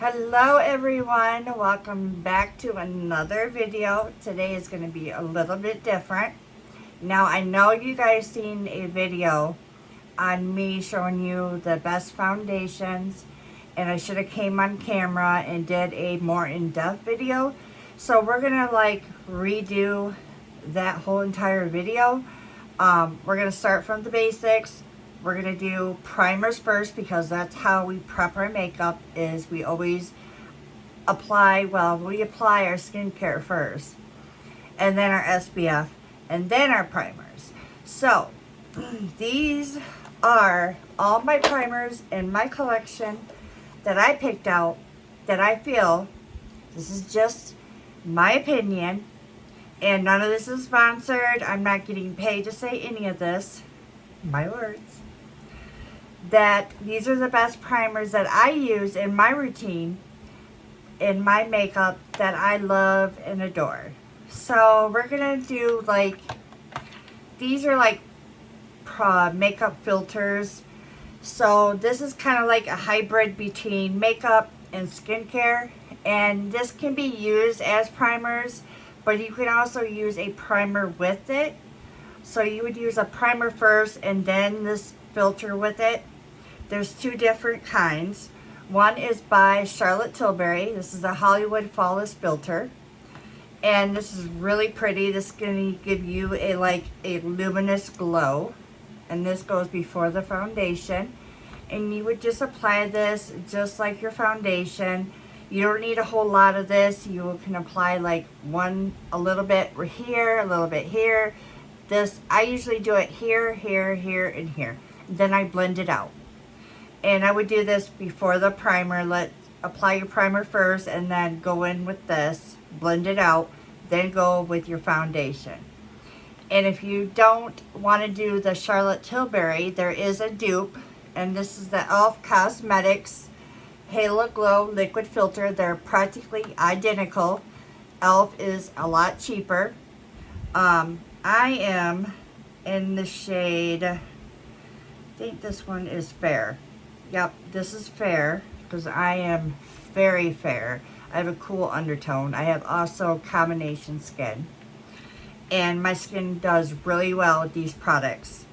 Hello everyone, welcome back to another video. Today is going to be a little bit different. Now I know you guys seen a video on me showing you the best foundations, and I should have came on camera and did a more in-depth video. So we're going to redo that whole entire video. We're going to start from the basics. We're going to do primers first because that's how we prep our makeup. Is we always apply our skincare first, and then our SPF, and then our primers. So these are all my primers in my collection that I picked out, that I feel, this is just my opinion, and none of this is sponsored. I'm not getting paid to say any of this. My words. That these are the best primers that I use in my routine, in my makeup, that I love and adore. So we're gonna do these are makeup filters. So this is kind of like a hybrid between makeup and skincare, and this can be used as primers, but you can also use a primer with it. So you would use a primer first and then this filter with it. There's two different kinds. One is by Charlotte Tilbury. This is a Hollywood Flawless Filter. And this is really pretty. This is going to give you a luminous glow. And this goes before the foundation. And you would just apply this just like your foundation. You don't need a whole lot of this. You can apply a little bit here, a little bit here. I usually do it here, here, here, and here. Then I blend it out. And I would do this before the primer. Apply your primer first and then go in with this, blend it out, then go with your foundation. And if you don't want to do the Charlotte Tilbury, there is a dupe, and this is the e.l.f. Cosmetics Halo Glow Liquid Filter. They're practically identical. e.l.f. is a lot cheaper. I am in the shade, I think this one is Fair. Yep, this is Fair because I am very fair. I have a cool undertone. I have also combination skin. And my skin does really well with these products.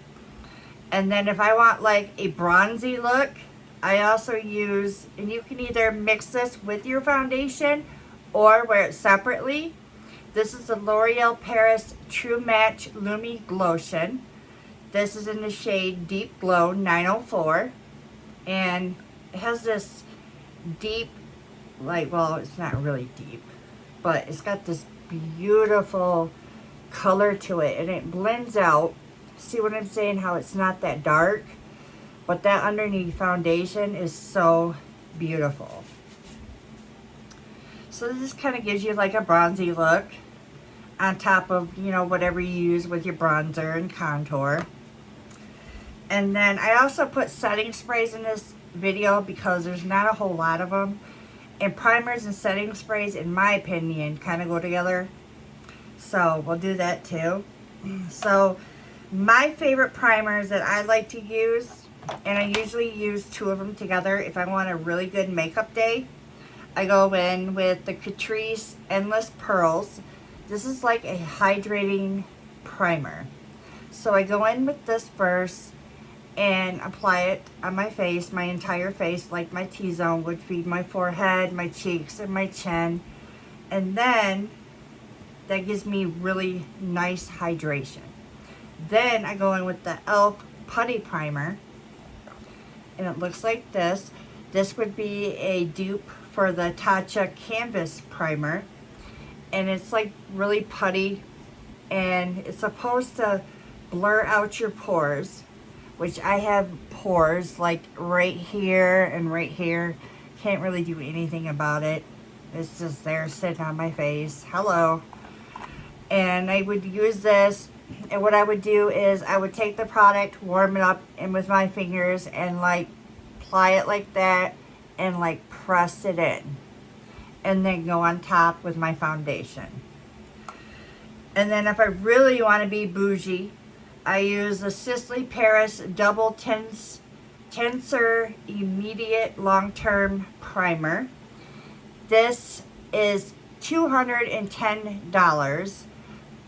And then if I want a bronzy look, I also use, and you can either mix this with your foundation or wear it separately. This is the L'Oreal Paris True Match Lumi Glotion. This is in the shade Deep Glow 904. And it has this deep, it's not really deep, but it's got this beautiful color to it, and it blends out. See what I'm saying? How it's not that dark, but that underneath foundation is so beautiful. So this kind of gives you a bronzy look on top of, whatever you use with your bronzer and contour. And then I also put setting sprays in this video because there's not a whole lot of them. And primers and setting sprays, in my opinion, kind of go together. So we'll do that too. So my favorite primers that I like to use, and I usually use two of them together if I want a really good makeup day, I go in with the Catrice Endless Pearls. This is like a hydrating primer. So I go in with this first and apply it on my face, my entire face, like my T-zone would be my forehead, my cheeks, and my chin. And then that gives me really nice hydration. Then I go in with the e.l.f. Putty Primer, and it looks like this. This would be a dupe for the Tatcha Canvas Primer, and it's really putty, and it's supposed to blur out your pores, which I have pores right here and right here. Can't really do anything about it. It's just there sitting on my face. Hello. And I would use this, and what I would do is I would take the product, warm it up and with my fingers, and apply it like that, and press it in, and then go on top with my foundation. And then if I really want to be bougie, I use the Sisley Paris Double Tensor Immediate Long-Term Primer. This is $210,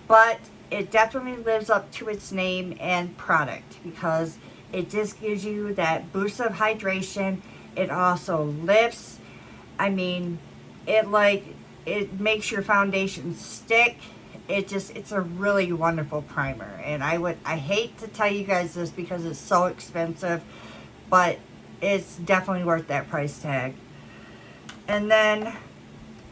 but it definitely lives up to its name and product because it just gives you that boost of hydration. It also lifts. I mean, it makes your foundation stick. It's a really wonderful primer. And I hate to tell you guys this because it's so expensive, but it's definitely worth that price tag. And then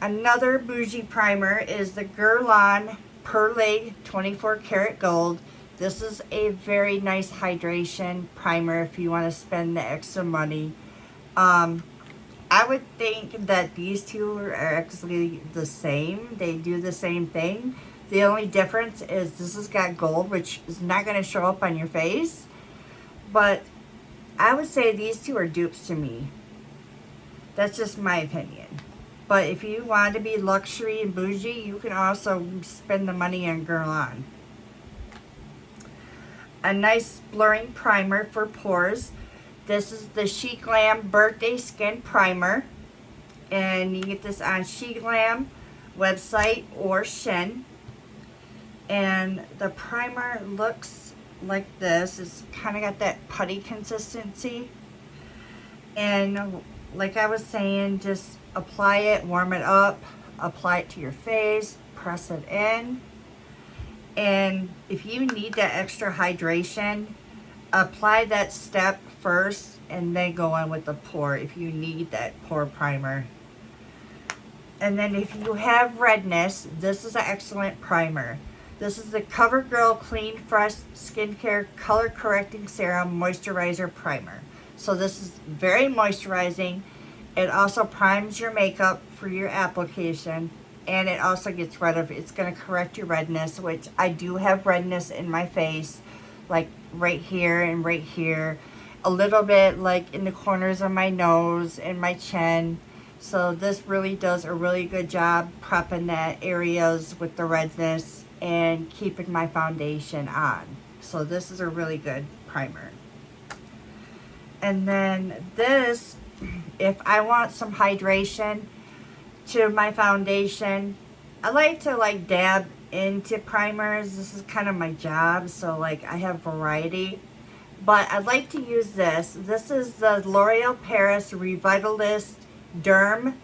another bougie primer is the Guerlain Perlée 24 karat gold. This is a very nice hydration primer if you want to spend the extra money. I would think that these two are actually the same. They do the same thing. The only difference is this has got gold, which is not going to show up on your face. But I would say these two are dupes to me. That's just my opinion. But if you want to be luxury and bougie, you can also spend the money on Guerlain. A nice blurring primer for pores. This is the SheGlam Birthday Skin Primer. And you get this on SheGlam website or Shein. And the primer looks like this. It's kind of got that putty consistency. And like I was saying, just apply it, warm it up, apply it to your face, press it in. And if you need that extra hydration, apply that step first and then go on with the pore if you need that pore primer. And then if you have redness, this is an excellent primer. This is the CoverGirl Clean Fresh Skincare Color Correcting Serum Moisturizer Primer. So this is very moisturizing. It also primes your makeup for your application. And it also gets rid of, it's going to correct your redness, which I do have redness in my face. Like right here and right here. A little bit like in the corners of my nose and my chin. So this really does a really good job prepping that areas with the redness and keeping my foundation on. So this is a really good primer. And then this, if I want some hydration to my foundation, I like to dab into primers. This is kind of my job, so I have variety. But I like to use this. This is the L'Oreal Paris Revitalist Derm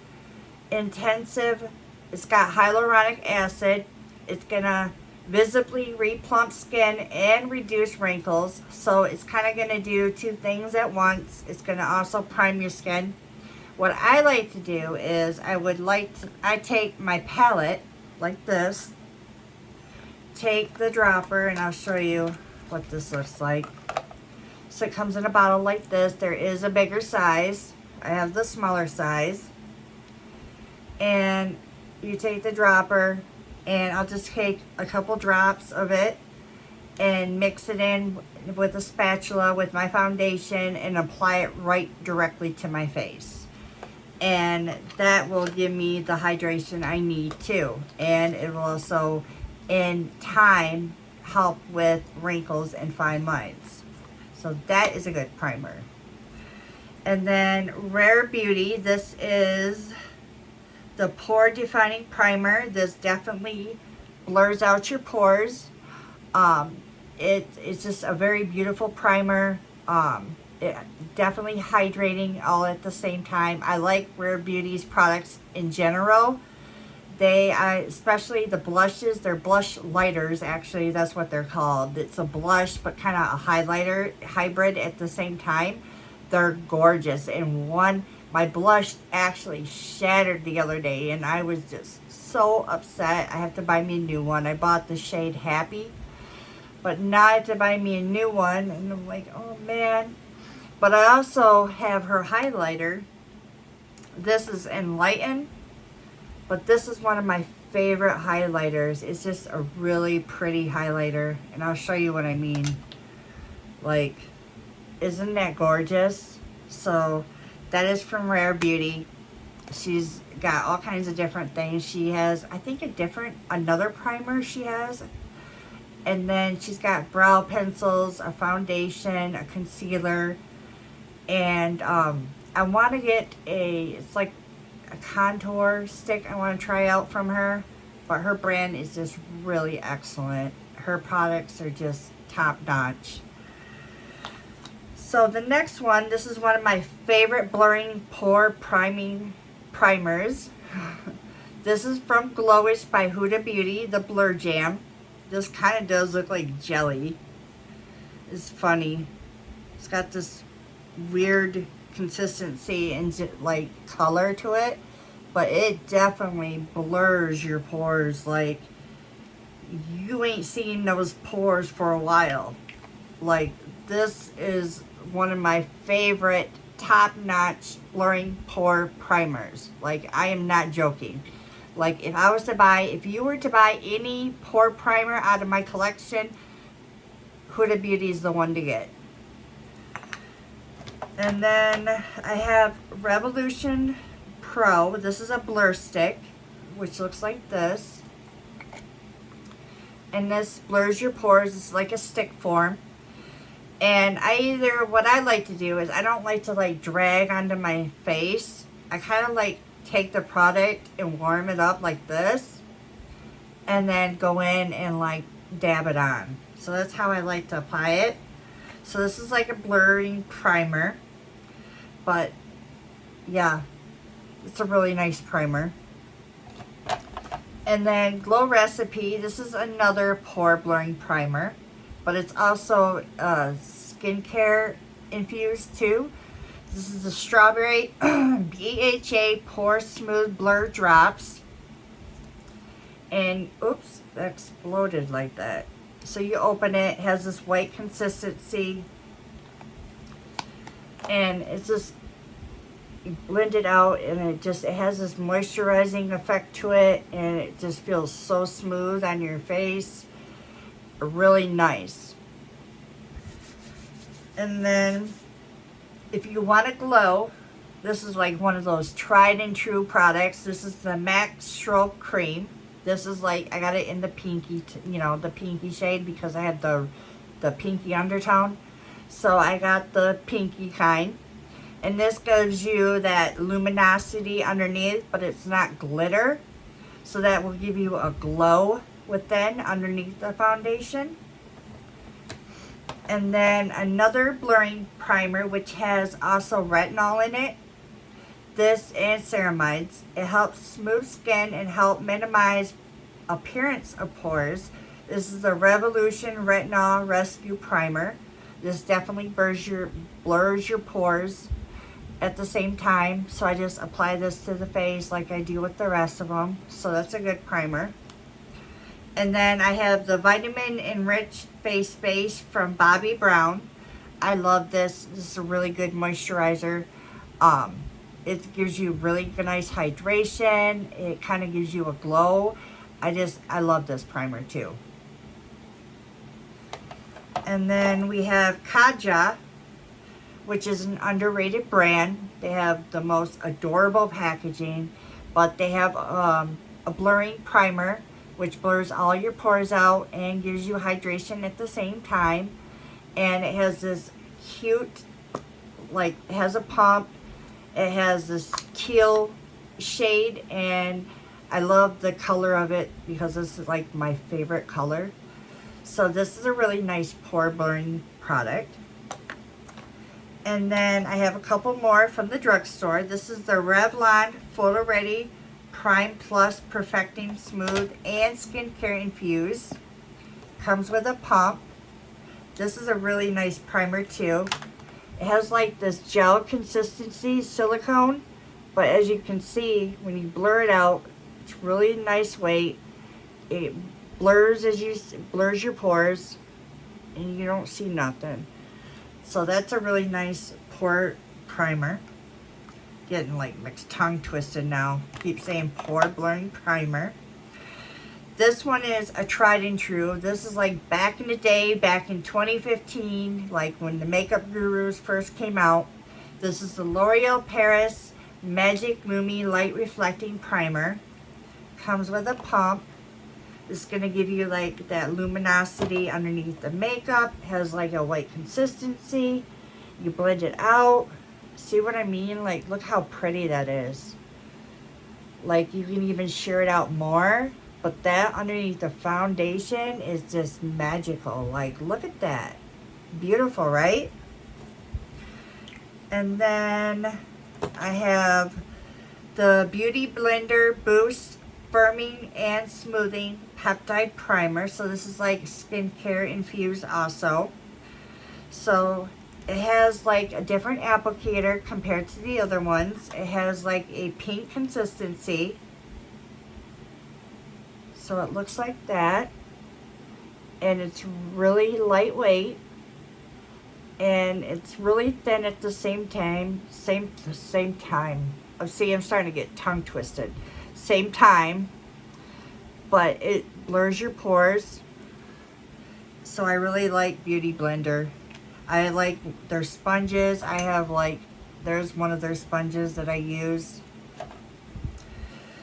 Intensive. It's got hyaluronic acid. It's gonna visibly replump skin and reduce wrinkles. So it's kind of gonna do two things at once. It's gonna also prime your skin. What I like to do is I take my palette like this, take the dropper, and I'll show you what this looks like. So it comes in a bottle like this. There is a bigger size. I have the smaller size. And you take the dropper, and I'll just take a couple drops of it and mix it in with a spatula with my foundation and apply it right directly to my face. And that will give me the hydration I need too. And it will also, in time, help with wrinkles and fine lines. So that is a good primer. And then Rare Beauty, this is the Pore Defining Primer. This definitely blurs out your pores. It's just a very beautiful primer. It definitely hydrating all at the same time. I like Rare Beauty's products in general. Especially the blushes, they're blush lighters, actually, that's what they're called. It's a blush, but kind of a highlighter hybrid at the same time. They're gorgeous. And my blush actually shattered the other day, and I was just so upset. I have to buy me a new one. I bought the shade Happy, but now I have to buy me a new one, and I'm like, oh man. But I also have her highlighter. This is Enlighten. But this is one of my favorite highlighters. It's just a really pretty highlighter. And I'll show you what I mean. Isn't that gorgeous? So, that is from Rare Beauty. She's got all kinds of different things. She has, I think, another primer she has. And then she's got brow pencils, a foundation, a concealer. And I want to get it's like a contour stick I want to try out from her. But her brand is just really excellent. Her products are just top notch. So the next one, this is one of my favorite blurring pore priming primers. This is from Glowish by Huda Beauty, the Blur Jam. This kind of does look like jelly. It's funny. It's got this weird consistency and like color to it, but it definitely blurs your pores. Like, you ain't seen those pores for a while. Like, this is one of my favorite top-notch blurring pore primers. Like, I am not joking. Like, if you were to buy any pore primer out of my collection, Huda Beauty is the one to get. And then I have Revolution Pro. This is a blur stick, which looks like this. And this blurs your pores. It's like a stick form. And what I like to do is, I don't like to like drag onto my face. I kind of like take the product and warm it up like this. And then go in and like dab it on. So that's how I like to apply it. So this is like a blurring primer. But yeah, it's a really nice primer. And then Glow Recipe. This is another pore blurring primer, but it's also skincare infused too. This is the Strawberry BHA Pore Smooth Blur Drops. And oops, that exploded like that. So you open it, it has this white consistency. And it's just, you blend it out, and it has this moisturizing effect to it, and it just feels so smooth on your face. Really nice. And then if you want to glow, this is like one of those tried and true products. This is the MAC Stroke Cream. This is like, I got it in the pinky, the pinky shade, because I had the pinky undertone. So I got the pinky kind. And this gives you that luminosity underneath, but it's not glitter. So that will give you a glow within, underneath the foundation. And then another blurring primer, which has also retinol in it. This and ceramides. It helps smooth skin and help minimize appearance of pores. This is the Revolution Retinol Rescue Primer. This definitely blurs your pores at the same time. So I just apply this to the face like I do with the rest of them. So that's a good primer. And then I have the Vitamin Enriched Face Base from Bobbi Brown. I love this. This is a really good moisturizer. It gives you really nice hydration. It kind of gives you a glow. I love this primer too. And then we have Kaja, which is an underrated brand. They have the most adorable packaging, but they have a blurring primer, which blurs all your pores out and gives you hydration at the same time. And it has this cute, it has a pump. It has this teal shade, and I love the color of it because this is like my favorite color. So this is a really nice pore blurring product. And then I have a couple more from the drugstore. This is the Revlon Photo Ready Prime Plus Perfecting Smooth and Skincare Infused. Comes with a pump. This is a really nice primer too. It has like this gel consistency, silicone, but as you can see, when you blur it out, it's really nice weight. It blurs blurs your pores, and you don't see nothing. So that's a really nice pore primer. Getting like mixed tongue twisted now. Keep saying pore blurring primer. This one is a tried and true. This is like back in the day, back in 2015, like when the makeup gurus first came out. This is the L'Oreal Paris Magic Lumi Light Reflecting Primer. Comes with a pump. It's going to give you like that luminosity underneath the makeup. It has like a white consistency. You blend it out. See what I mean? Like, look how pretty that is. Like, you can even sheer it out more. But that underneath the foundation is just magical. Like, look at that. Beautiful, right? And then I have the Beauty Blender Boost Firming and Smoothing Peptide Primer. So this is like skincare infused also. So it has like a different applicator compared to the other ones. It has like a pink consistency. So it looks like that. And it's really lightweight. And it's really thin at the same time. Same time. See, I'm starting to get tongue twisted. Same time. But it blurs your pores. So I really like Beauty Blender. I like their sponges. I have like, there's one of their sponges that I use.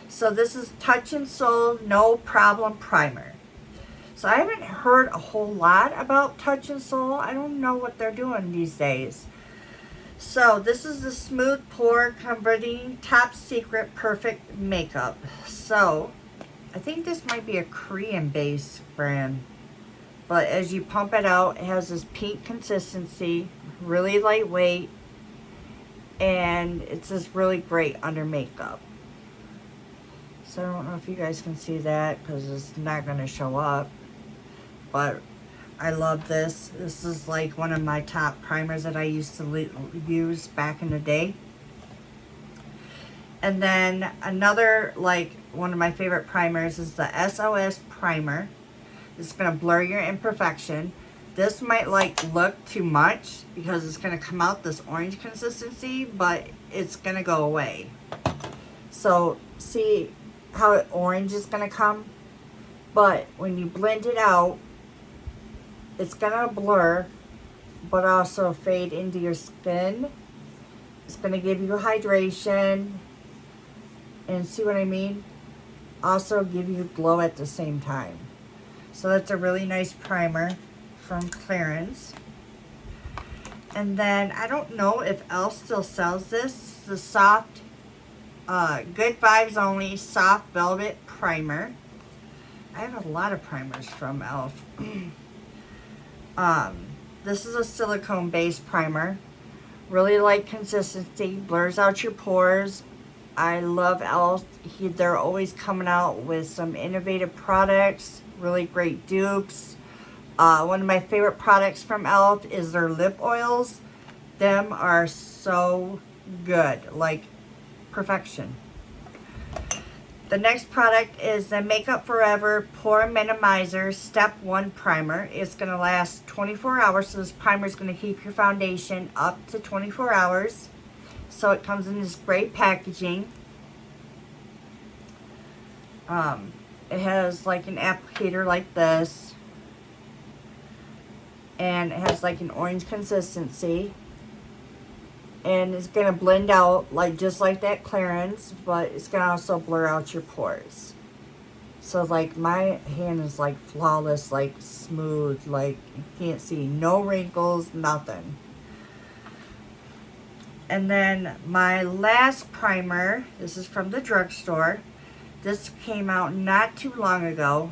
So this is Touch in Sol No Problem Primer. So I haven't heard a whole lot about Touch in Sol. I don't know what they're doing these days. So this is the Smooth Pore Converting Top Secret Perfect Makeup. So I think this might be a Korean based brand. But as you pump it out, it has this pink consistency, really lightweight, and it's just really great under makeup. So I don't know if you guys can see that because it's not going to show up. But I love this. This is like one of my top primers that I used to use back in the day. And then another, like, one of my favorite primers is the SOS Primer. It's going to blur your imperfection. This might like look too much because it's going to come out this orange consistency, but it's going to go away. So see how orange is going to come? But when you blend it out, it's going to blur, but also fade into your skin. It's going to give you hydration. And see what I mean? Also give you glow at the same time. So that's a really nice primer from Clarins. And then I don't know if e.l.f. still sells this. The soft, Good Vibes Only Soft Velvet Primer. I have a lot of primers from e.l.f. This is a silicone based primer. Really light consistency, blurs out your pores. I love e.l.f. They're always coming out with some innovative products. Really great dupes. One of my favorite products from e.l.f. is their lip oils. Them are so good, like perfection. The next product is the Makeup Forever Pore Minimizer Step 1 Primer. It's going to last 24 hours, so this primer is going to keep your foundation up to 24 hours. So it comes in this great packaging. It has like an applicator like this, and it has like an orange consistency, and it's going to blend out like just like that Clarins, but it's going to also blur out your pores. So like my hand is like flawless, like smooth, like you can't see no wrinkles, nothing. And then my last primer, this is from the drugstore. This came out not too long ago.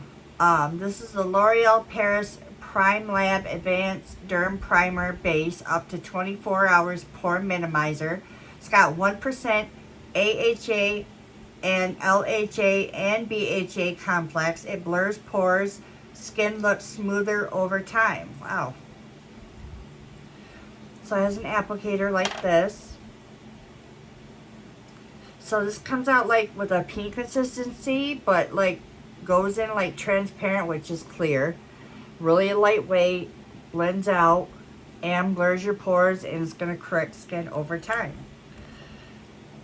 This is the L'Oreal Paris Prime Lab Advanced Derm Primer Base up to 24 hours Pore Minimizer. It's got 1% AHA and LHA and BHA complex. It blurs pores. Skin looks smoother over time. Wow. So it has an applicator like this. So this comes out like with a pink consistency, but like goes in like transparent, which is clear. Really lightweight, blends out, and blurs your pores, and it's going to correct skin over time.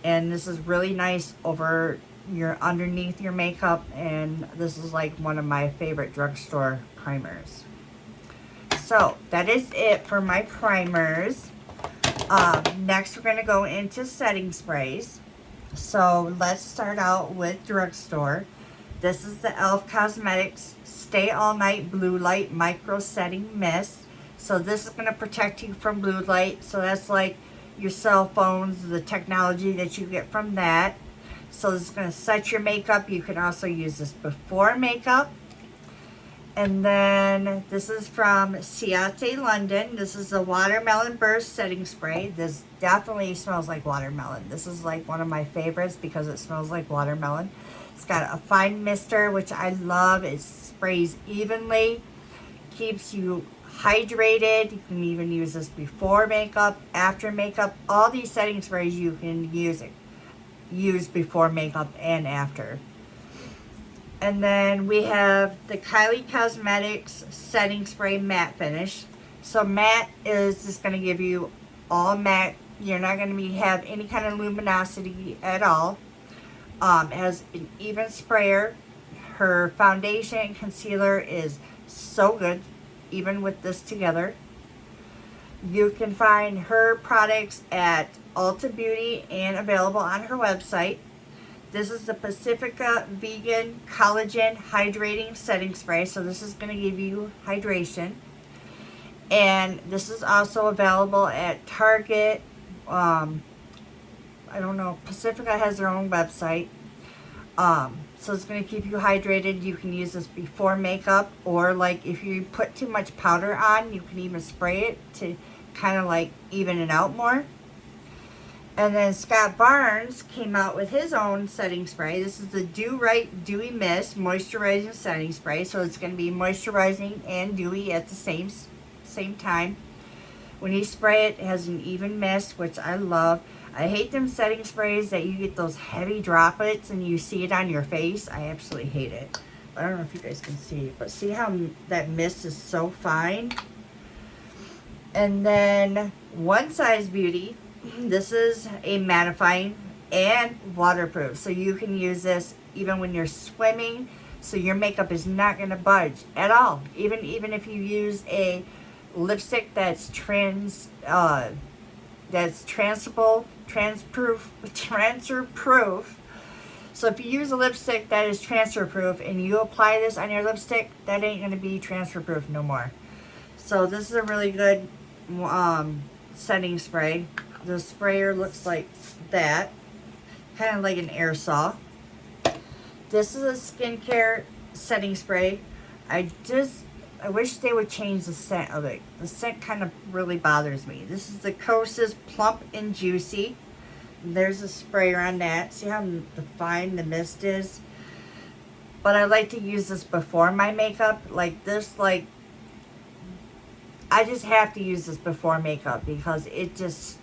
And this is really nice over your underneath your makeup, and this is like one of my favorite drugstore primers. So that is it for my primers. Next we're going to go into setting sprays. So let's start out with drugstore. This is the e.l.f. Cosmetics Stay All Night Blue Light Micro Setting Mist. So this is going to protect you from blue light. So that's like your cell phones, the technology that you get from that. So this is going to set your makeup. You can also use this before makeup. And then this is from Ciate London. This is the Watermelon Burst Setting Spray. This definitely smells like watermelon. This is like one of my favorites because it smells like watermelon. It's got a fine mister, which I love. It sprays evenly, keeps you hydrated. You can even use this before makeup, after makeup. All these setting sprays you can use before makeup and after. And then we have the Kylie Cosmetics Setting Spray Matte Finish. So matte is just going to give you all matte. You're not going to have any kind of luminosity at all. It has an even sprayer. Her foundation and concealer is so good, even with this together. You can find her products at Ulta Beauty and available on her website. This is the Pacifica Vegan Collagen Hydrating Setting Spray. So this is going to give you hydration. And this is also available at Target. I don't know. Pacifica has their own website. So it's going to keep you hydrated. You can use this before makeup. Or like if you put too much powder on, you can even spray it to kind of like even it out more. And then Scott Barnes came out with his own setting spray. This is the Do Right Dewy Mist Moisturizing Setting Spray. So it's going to be moisturizing and dewy at the same time. When you spray it, it has an even mist, which I love. I hate them setting sprays that you get those heavy droplets and you see it on your face. I absolutely hate it. I don't know if you guys can see, but see how that mist is so fine? And then One Size Beauty. This is a mattifying and waterproof. So you can use this even when you're swimming. So your makeup is not going to budge at all. Even if you use a lipstick that's transproof. So if you use a lipstick that is transfer proof and you apply this on your lipstick, that ain't going to be transfer proof no more. So this is a really good setting spray. The sprayer looks like that, kind of like an aerosol. This is a skincare setting spray. I wish they would change the scent of it. The scent kind of really bothers me. This is the Kosas Plump and Juicy. There's a sprayer on that. See how fine the mist is? But I like to use this before my makeup. Like this, I just have to use this before makeup because it just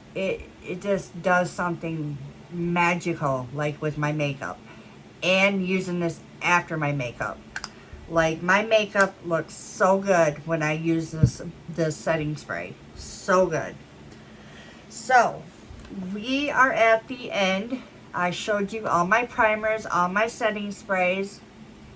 does something magical, like with my makeup. And using this after my makeup. Like my makeup looks so good when I use this setting spray. So good. So we are at the end. I showed you all my primers, all my setting sprays.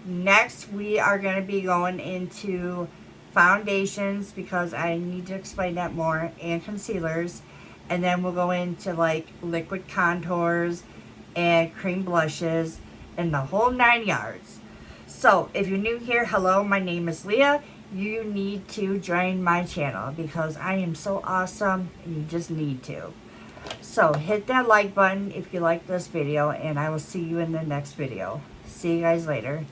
Next we are going to be going into foundations because I need to explain that more, and concealers. And then we'll go into like liquid contours and cream blushes and the whole 9 yards. So if you're new here, hello, my name is Leah. You need to join my channel because I am so awesome and you just need to. So hit that like button if you like this video, and I will see you in the next video. See you guys later.